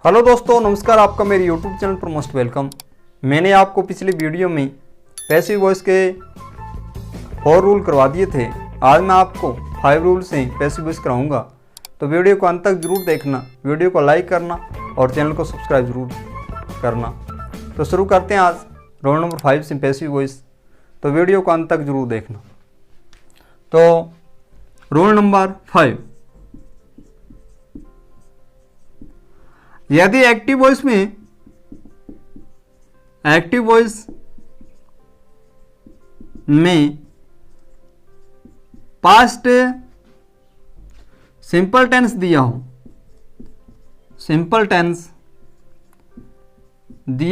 Hello दोस्तों, नमस्कार। आपका मेरे यूट्यूब चैनल पर मोस्ट वेलकम। मैंने आपको पिछले वीडियो में पैसिव वॉइस के 4 रूल करवा दिए थे। आज मैं आपको 5 रूल से पैसिव वॉइस कराऊंगा, तो वीडियो को अंत तक जरूर देखना, वीडियो को लाइक करना और चैनल को सब्सक्राइब जरूर करना। तो शुरू करते हैं आज रूल नंबर 5 से पैसिव वॉइस। तो वीडियो को अंत तक जरूर देखना। तो रूल नंबर 5, यदि एक्टिव वॉइस में पास्ट सिंपल टेंस दिया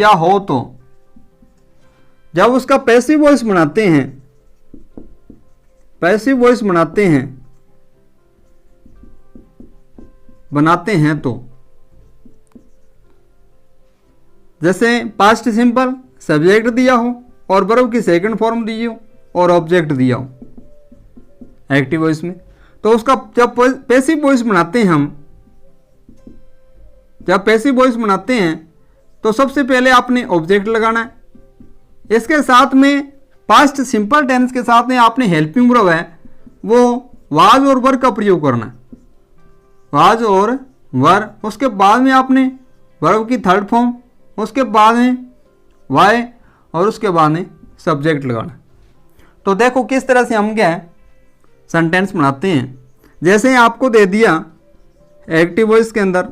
हो, तो जब उसका पैसिव वॉइस बनाते हैं तो जैसे पास्ट सिंपल सब्जेक्ट दिया हो और वर्ब की सेकंड फॉर्म दी हो और ऑब्जेक्ट दिया हो एक्टिव वॉइस में, तो उसका जब पैसिव वॉइस बनाते हैं तो सबसे पहले आपने ऑब्जेक्ट लगाना है। इसके साथ में पास्ट सिंपल टेंस के साथ में आपने हेल्पिंग वर्ब है वो वाज और वर का प्रयोग करना है। वाज और वर, उसके बाद में आपने वर्ब की थर्ड फॉर्म, उसके बाद में वाई और उसके बाद में सब्जेक्ट लगाना। तो देखो किस तरह से हम क्या है सेंटेंस बनाते हैं। जैसे आपको दे दिया एक्टिव वॉइस के अंदर,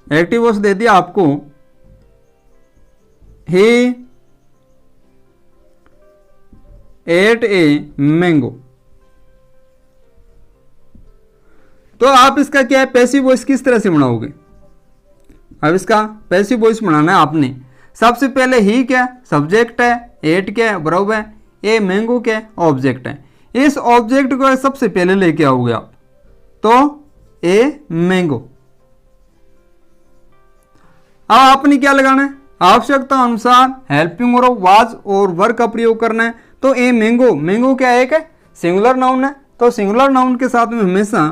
एक्टिव वॉइस दे दिया आपको ही एट ए मैंगो, तो आप इसका क्या है पैसिव वॉइस किस तरह से बनाओगे। अब इसका पैसिव वॉइस बनाना है आपने। सबसे पहले ही क्या सब्जेक्ट है, एट क्या है वर्ब है, ए मैंगो क्या है ऑब्जेक्ट है। इस ऑब्जेक्ट को सबसे पहले लेके आओगे आप, तो ए मैंगो। अब आपने क्या लगाना है, आवश्यकता अनुसार हेल्पिंग वर्ब वाज और वर का प्रयोग करना है। तो ए मैंगो क्या है, एक सिंगुलर नाउन है, तो सिंगुलर नाउन के साथ में हमेशा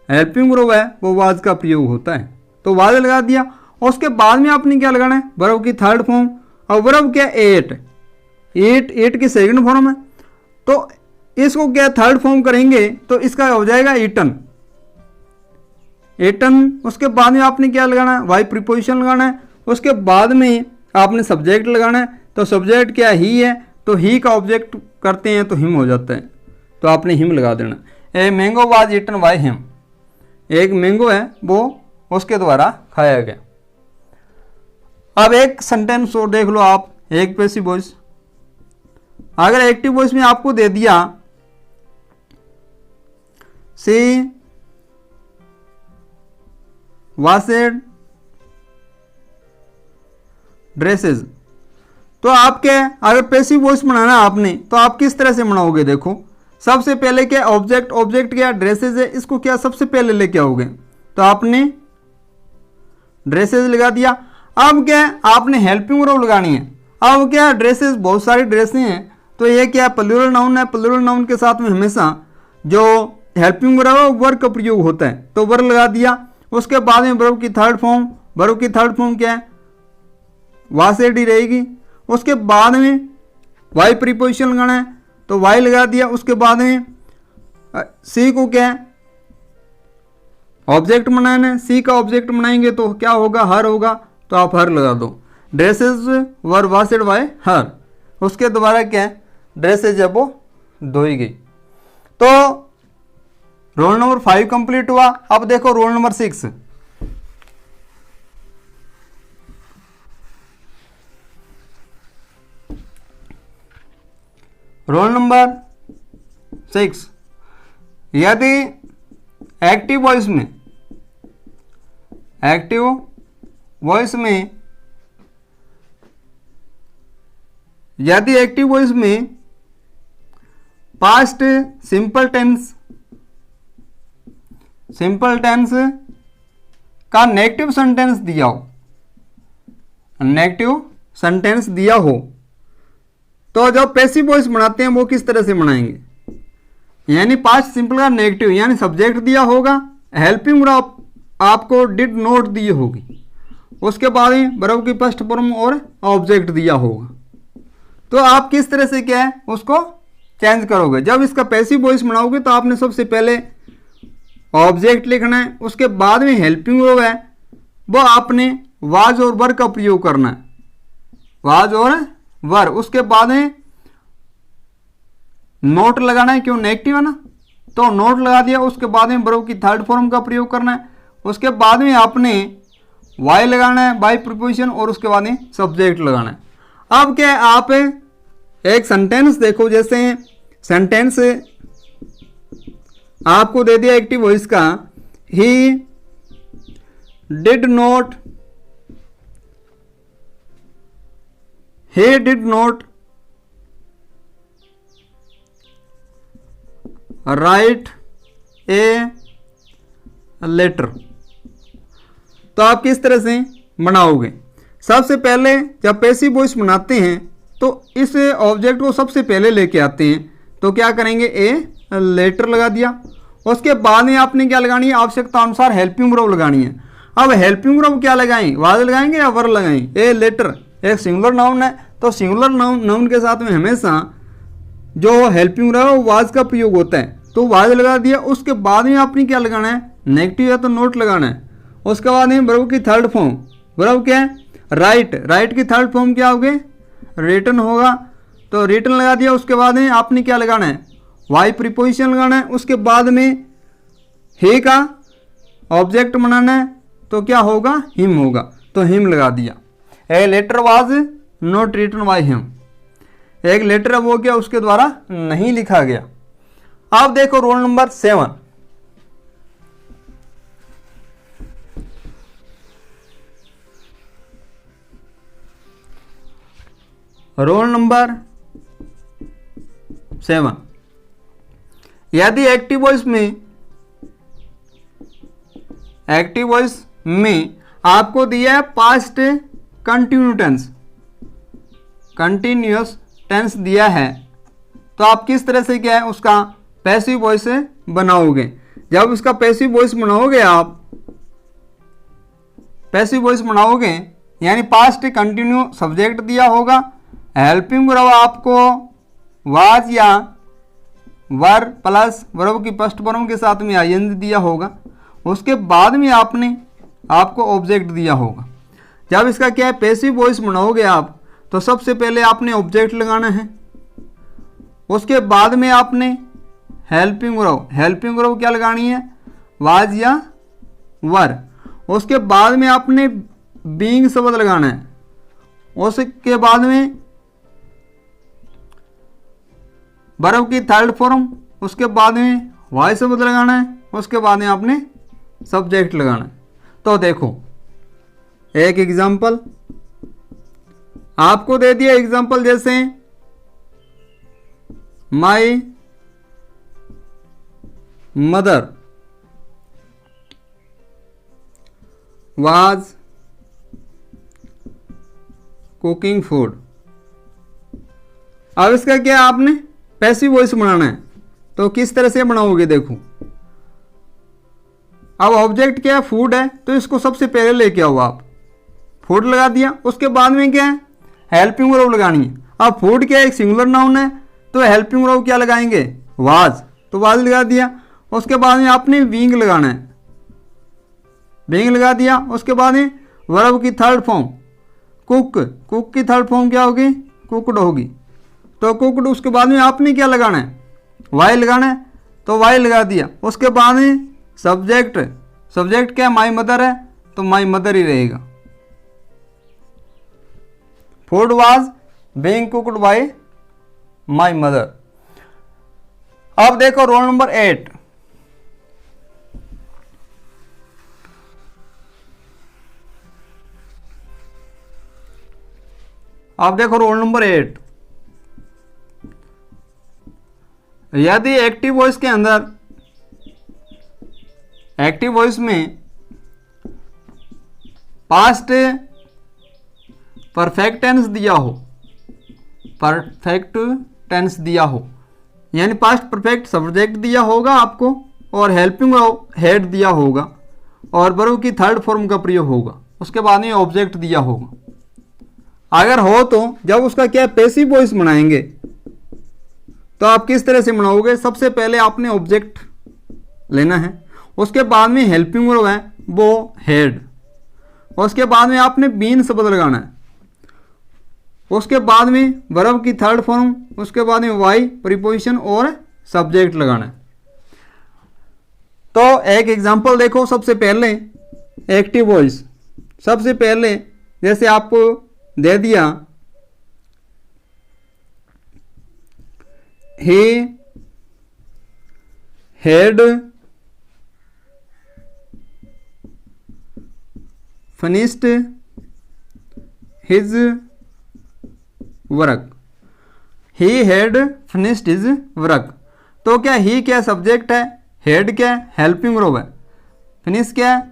हेल्पिंग वर्ब है वो वाज का प्रयोग होता है, तो वाज लगा दिया। उसके बाद में आपने क्या लगाना है वर्ब की थर्ड फॉर्म, और वर्ब क्या एट की सेकंड फॉर्म है, तो इसको क्या थर्ड फॉर्म करेंगे तो इसका हो जाएगा ईटन। उसके बाद में आपने क्या लगाना है वाई प्रीपोजिशन लगाना है। उसके बाद में आपने सब्जेक्ट लगाना है, तो सब्जेक्ट क्या ही है, तो ही का ऑब्जेक्ट करते हैं तो हिम हो जाता है, तो आपने हिम लगा देना। A mango was eaten by him, एक मैंगो है वो उसके द्वारा खाया गया। अब एक सेंटेंस और देख लो आप, एक पैसिव वॉइस। अगर एक्टिव वॉइस में आपको दे दिया सी वाशेड ड्रेसेस, तो आपके अगर पैसिव वॉइस बनाना है आपने तो आप किस तरह से बनाओगे। देखो सबसे पहले क्या ऑब्जेक्ट क्या ड्रेसेस है, इसको क्या सबसे पहले लेके आओगे, तो आपने ड्रेसेस लगा दिया। अब क्या आपने हेल्पिंग वर्ब लगानी है। अब क्या ड्रेसेस बहुत सारी ड्रेसें हैं, तो ये क्या प्लूरल नाउन है, प्लूरल नाउन के साथ में हमेशा जो हेल्पिंग वर्ब है वर्ब का प्रयोग होता है, तो वर्ब लगा दिया। उसके बाद में वर्ब की थर्ड फॉर्म क्या है वासेड ही रहेगी। उसके बाद में वाई प्रीपोजिशन लगाना है, तो वाई लगा दिया। उसके बाद में सी को क्या है ऑब्जेक्ट बनाना है, सी का ऑब्जेक्ट बनाएंगे तो क्या होगा हर होगा, तो आप हर लगा दो। ड्रेसेस वर वाशेड बाय हर, उसके द्वारा क्या है ड्रेसेस जब वो धोई गई। तो रोल नंबर 5 कंप्लीट हुआ। अब देखो रोल नंबर 6। रोल नंबर 6, यदि एक्टिव वॉइस में पास्ट सिंपल टेंस का नेगेटिव सेंटेंस दिया हो, तो जब पैसिव वॉइस बनाते हैं वो किस तरह से बनाएंगे, यानी पास्ट सिंपल का नेगेटिव, यानी सब्जेक्ट दिया होगा, हेल्पिंग वर्ब आपको डिड नॉट दी होगी, उसके बाद में वर्ब की फर्स्ट फॉर्म और ऑब्जेक्ट दिया होगा। तो आप किस तरह से क्या है उसको चेंज करोगे। जब इसका पैसिव वॉइस बनाओगे तो आपने सबसे पहले ऑब्जेक्ट लिखना है, उसके बाद में हेल्पिंग वर्ब है वो आपने वाज और वर का प्रयोग करना है, वाज और वर। उसके बाद में नोट लगाना है, क्यों नेगेटिव है ना, तो नोट लगा दिया। उसके बाद में वर्ब की थर्ड फॉर्म का प्रयोग करना है। उसके बाद में आपने वाई लगाना है, बाई प्रीपोजिशन, और उसके बाद में सब्जेक्ट लगाना है। अब क्या है, आप एक सेंटेंस देखो, जैसे सेंटेंस आपको दे दिया एक्टिव वॉइस का, he did not write a letter. तो आप किस तरह से बनाओगे। सबसे पहले जब पैसिव वॉइस बनाते हैं तो इस ऑब्जेक्ट को सबसे पहले लेके आते हैं, तो क्या करेंगे, ए लेटर लगा दिया। उसके बाद में आपने क्या लगानी है, आवश्यकता अनुसार हेल्पिंग वर्ब लगानी है। अब हेल्पिंग वर्ब क्या लगाएं, वाज लगाएंगे या वर लगाएं। ए लेटर एक सिंगुलर नाउन है, तो सिंगुलर नाउन के साथ में हमेशा जो हेल्पिंग वर्ब है वाज का प्रयोग होता है, तो वाज लगा दिया। उसके बाद में आपने क्या लगाना है, नेगेटिव है तो नोट लगाना है। उसके बाद में वर्ब की थर्ड फॉर्म, वर्ब क्या है, राइट की थर्ड फॉर्म क्या होगी, रिटन होगा, तो रिटन लगा दिया। उसके बाद में आपने क्या लगाना है, वाई प्रीपोजिशन लगाना है। उसके बाद में हे का ऑब्जेक्ट बनाना है, तो क्या होगा, हिम होगा, तो हिम लगा दिया। A letter was not written by him, एक लेटर है वो क्या उसके द्वारा नहीं लिखा गया। अब देखो रोल नंबर 7, रोल नंबर 7, यदि एक्टिव वॉइस में आपको दिया है पास्ट कंटिन्यूअस टेंस दिया है, तो आप किस तरह से क्या है उसका पैसिव वॉइस बनाओगे। जब उसका पैसिव वॉइस बनाओगे, आप पैसिव वॉइस बनाओगे यानी पास्ट कंटिन्यू सब्जेक्ट दिया होगा, हेल्पिंग वर्ब आपको वाज या वर प्लस वर्ब की फर्स्ट फॉर्म के साथ में आईएनजी दिया होगा। उसके बाद में आपको ऑब्जेक्ट दिया होगा। जब इसका क्या है पैसिव वॉइस बनाओगे आप, तो सबसे पहले आपने ऑब्जेक्ट लगाना है। उसके बाद में आपने हेल्पिंग वर्ब क्या लगानी है, वाज या वर। उसके बाद में आपने बीइंग शब्द लगाना है। उसके बाद में वर्ब की थर्ड फॉर्म, उसके बाद में वाई शब्द लगाना है। उसके बाद में आपने सब्जेक्ट लगाना है। तो देखो एक एग्जाम्पल आपको दे दिया, एग्जाम्पल जैसे my mother was cooking food. अब इसका क्या आपने पैसिव वॉइस बनाना है, तो किस तरह से बनाओगे देखो। अब ऑब्जेक्ट क्या है, फूड है, तो इसको सबसे पहले लेके आओ आप, फूड लगा दिया। उसके बाद में क्या है, हेल्पिंग वर्ब लगानी है। अब फूड क्या है, एक सिंगुलर नाउन है, तो हेल्पिंग वर्ब क्या लगाएंगे, वाज, तो वाज लगा दिया। उसके बाद में आपने बीइंग लगाना है, बीइंग लगा दिया। उसके बाद में वर्ब की थर्ड फॉर्म कुक की थर्ड फॉर्म क्या होगी, कुकड होगी, तो कुकड। उसके बाद में आपने क्या लगाना है, वाई लगाना है, तो वाई लगा दिया। उसके बाद में सब्जेक्ट क्या, माई मदर है, तो माई मदर ही रहेगा। Food was being cooked bye my mother. अब देखो रोल नंबर 8, अब देखो रोल नंबर 8, यदि एक्टिव वॉइस के अंदर, एक्टिव वॉइस में पास्ट परफेक्ट टेंस दिया हो, परफेक्ट टेंस दिया हो यानी पास्ट परफेक्ट सब्जेक्ट दिया होगा आपको, और हेल्पिंग हेड दिया होगा, और वर्ब की थर्ड फॉर्म का प्रयोग होगा। उसके बाद में ऑब्जेक्ट दिया होगा। अगर हो तो जब उसका क्या पैसिव वॉइस बनाएंगे तो आप किस तरह से बनाओगे, सबसे पहले आपने ऑब्जेक्ट लेना है, उसके बाद में हेल्पिंग वर्ब है वो हेड, उसके बाद में आपने बीन शब्द लगाना है, उसके बाद में वर्ब की थर्ड फॉर्म, उसके बाद में वाई प्रीपोजिशन और सब्जेक्ट लगाना है। तो एक एग्जांपल देखो, सबसे पहले एक्टिव वॉइस, सबसे पहले जैसे आपको दे दिया he had finished his work, he had finished his work। तो क्या ही क्या सब्जेक्ट है, हेड क्या है हेल्पिंग वर्ब है, फिनिश क्या है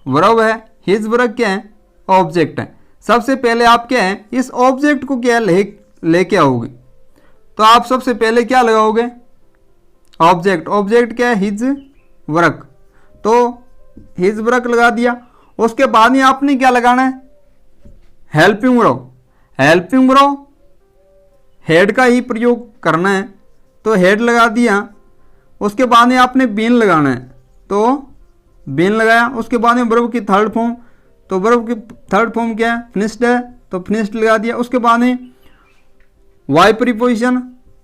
वर्ब है, हिज वर्क क्या है ऑब्जेक्ट है। सबसे पहले आप क्या है इस ऑब्जेक्ट को क्या लेके आओगे, तो आप सबसे पहले क्या लगाओगे ऑब्जेक्ट, ऑब्जेक्ट क्या है हिज वर्क, तो हिज वर्क लगा दिया। उसके बाद में आपने क्या लगाना है helping verb, helping verb head का ही प्रयोग करना है, तो हेड लगा दिया। उसके बाद में आपने बीन लगाना है, तो बीन लगाया। उसके बाद में वर्ब की थर्ड फॉर्म, तो वर्ब की थर्ड फॉर्म क्या है फिनिश्ड है, तो फिनिश्ड लगा दिया। उसके बाद में वाई प्रीपोजिशन,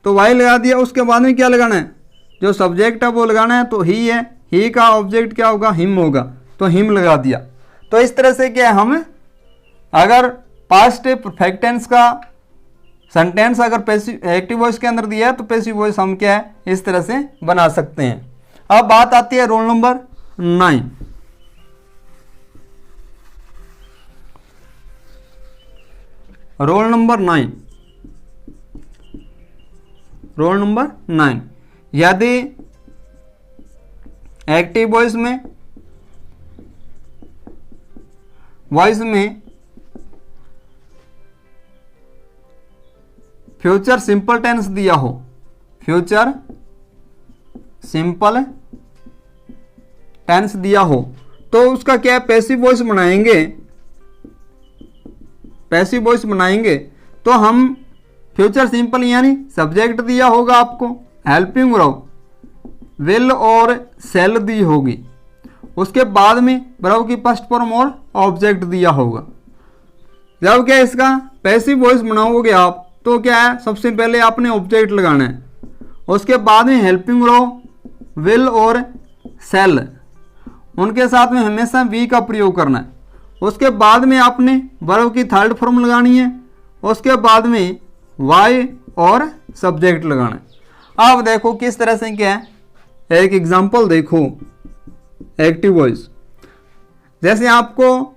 तो वाई लगा दिया। उसके बाद में क्या लगाना है जो सब्जेक्ट है वो लगाना है, तो ही है, ही का ऑब्जेक्ट क्या होगा हिम होगा, तो हिम लगा दिया। तो इस तरह से क्या हम अगर पास्ट परफेक्ट टेंस का सेंटेंस अगर पैसिव एक्टिव वॉइस के अंदर दिया है तो पैसिव वॉइस हम क्या है इस तरह से बना सकते हैं। अब बात आती है roll number 9। Roll number 9, roll number 9, यदि एक्टिव वॉइस में फ्यूचर सिंपल टेंस दिया हो, फ्यूचर सिंपल टेंस दिया हो, तो उसका क्या पैसिव वॉइस बनाएंगे, पैसिव वॉइस बनाएंगे तो हम फ्यूचर सिंपल यानी सब्जेक्ट दिया होगा आपको, हेल्पिंग वर्ब विल और सेल दी होगी, उसके बाद में वर्ब की फर्स्ट फॉर्म और ऑब्जेक्ट दिया होगा। जब क्या इसका पैसिव वॉइस बनाओगे आप तो क्या है सबसे पहले आपने ऑब्जेक्ट लगाना है, उसके बाद में हेल्पिंग वर्ब विल और सेल उनके साथ में हमेशा वी का प्रयोग करना है, उसके बाद में आपने वर्ब की थर्ड फॉर्म लगानी है, उसके बाद में वाई और सब्जेक्ट लगाना है। अब देखो किस तरह से क्या है, एक एग्जांपल देखो एक्टिव वॉइस, जैसे आपको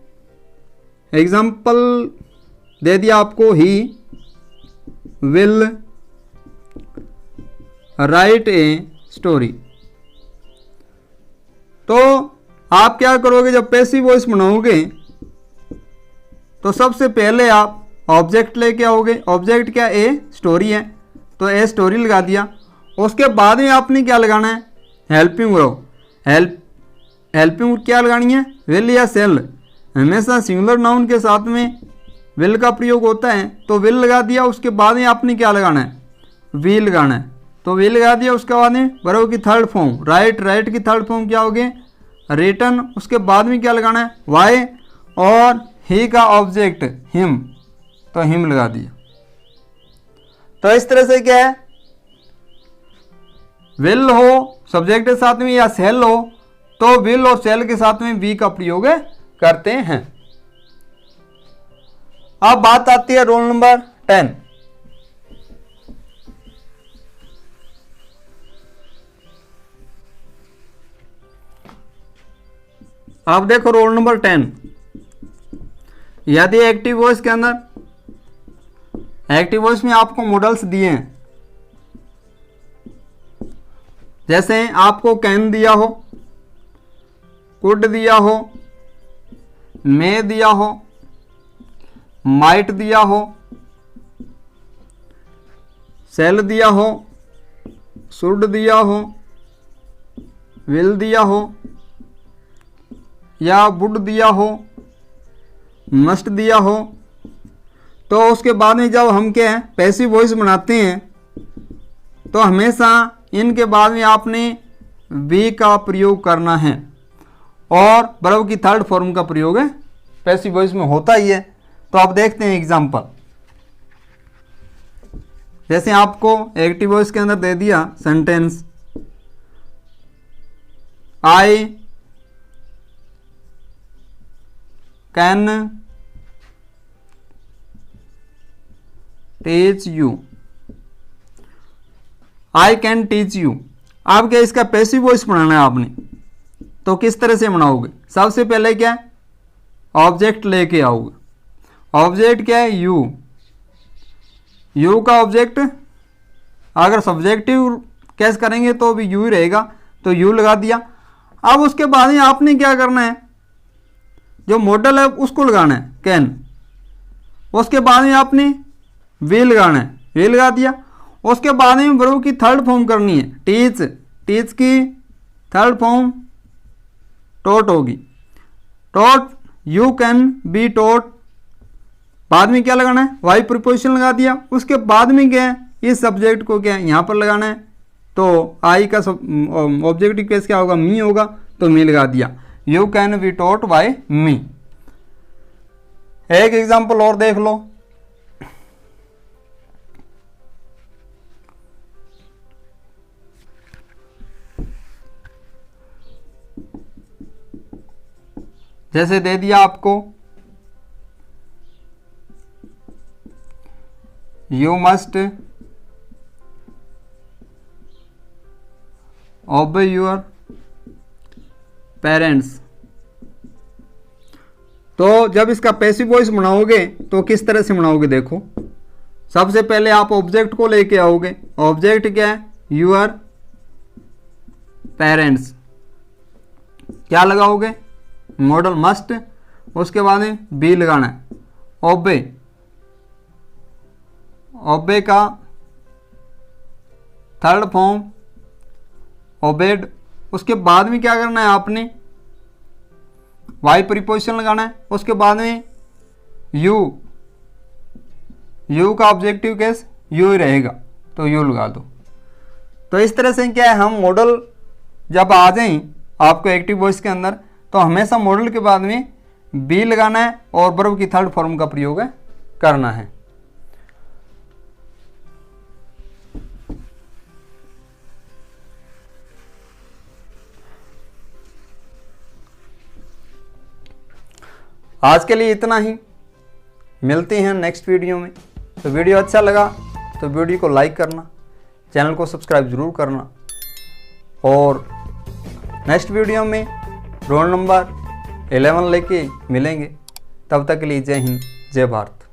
एग्जांपल दे दिया आपको he will write a story, तो आप क्या करोगे जब पैसिव वॉइस बनाओगे तो सबसे पहले आप ऑब्जेक्ट लेके आओगे, ऑब्जेक्ट क्या ए स्टोरी है तो ए स्टोरी लगा दिया। उसके बाद में आपने क्या लगाना है हेल्पिंग वर्ब, हेल्पिंग क्या लगानी है विल या सेल, हमेशा सिंगुलर नाउन के साथ में विल का प्रयोग होता है तो विल लगा दिया। उसके बाद में आपने क्या लगाना है वी लगाना है, तो वी लगा दिया। उसके बाद में वर्ब की थर्ड फॉर्म राइट, राइट की थर्ड फॉर्म क्या होगी रिटन, उसके बाद में क्या लगाना है वाई और ही का ऑब्जेक्ट हिम, तो हिम लगा दिया। तो इस तरह से क्या है विल हो सब्जेक्ट के साथ में या सेल हो तो विल और सेल के साथ में वी का प्रयोग करते हैं। अब बात आती है रोल नंबर 10। अब देखो रोल नंबर 10, यदि एक्टिव वॉइस के अंदर एक्टिव वॉइस में आपको मॉडल्स दिए हैं, जैसे आपको कैन दिया हो, कुड दिया हो, मे दिया हो, माइट दिया हो, सेल दिया हो, शुड दिया हो, विल दिया हो या वुड दिया हो मस्ट दिया हो, तो उसके बाद में जब हम क्या है पैसिव वॉइस बनाते हैं तो हमेशा इनके बाद में आपने बी का प्रयोग करना है और वर्ब की थर्ड फॉर्म का प्रयोग है पैसिव वॉइस में होता ही है। तो आप देखते हैं एग्जाम्पल, जैसे आपको एक्टिव वॉइस के अंदर दे दिया sentence, I can teach you, I can teach you. आप क्या इसका पैसिव वॉइस बनाना है आपने, तो किस तरह से बनाओगे? सबसे पहले क्या है, ऑब्जेक्ट लेके आओगे। ऑब्जेक्ट क्या है? यू। यू का ऑब्जेक्ट अगर सब्जेक्टिव कैसे करेंगे तो भी यू ही रहेगा, तो यू लगा दिया। अब उसके बाद में आपने क्या करना है, जो मॉडल है उसको लगाना है, कैन। उसके बाद में आपने वी लगाना है, वी लगा दिया। उसके बाद में वर्ब की थर्ड फॉर्म करनी है, टीच। टीच की थर्ड फॉर्म टॉट होगी, taught. You can be taught. बाद में क्या लगाना है, वाई प्रीपोजिशन लगा दिया। उसके बाद में क्या है, इस सब्जेक्ट को क्या है यहाँ पर लगाना है, तो आई का ऑब्जेक्टिव केस क्या होगा, मी होगा, तो मी लगा दिया। You can be taught by me. एक एग्जाम्पल और देख लो, जैसे दे दिया आपको, you must obey your parents. तो जब इसका पैसिव वॉइस बनाओगे तो किस तरह से बनाओगे, देखो। सबसे पहले आप ऑब्जेक्ट को लेके आओगे। ऑब्जेक्ट क्या है, यूर पेरेंट्स। क्या लगाओगे, मॉडल मस्ट। उसके बाद में बी लगाना है, ओबे। ओबे का थर्ड फॉर्म ओबेड। उसके बाद में क्या करना है आपने, वाई प्रीपोजिशन लगाना है। उसके बाद में यू, यू का ऑब्जेक्टिव केस यू ही रहेगा, तो यू लगा दो। तो इस तरह से क्या है, हम मॉडल जब आ जाएं आपको एक्टिव वॉइस के अंदर, तो हमेशा मॉडल के बाद में बी लगाना है और वर्ब की थर्ड फॉर्म का प्रयोग करना है। आज के लिए इतना ही, मिलते हैं नेक्स्ट वीडियो में। तो वीडियो अच्छा लगा तो वीडियो को लाइक करना, चैनल को सब्सक्राइब जरूर करना, और नेक्स्ट वीडियो में रोल नंबर 11 लेके मिलेंगे। तब तक के लिए जय हिंद, जय भारत।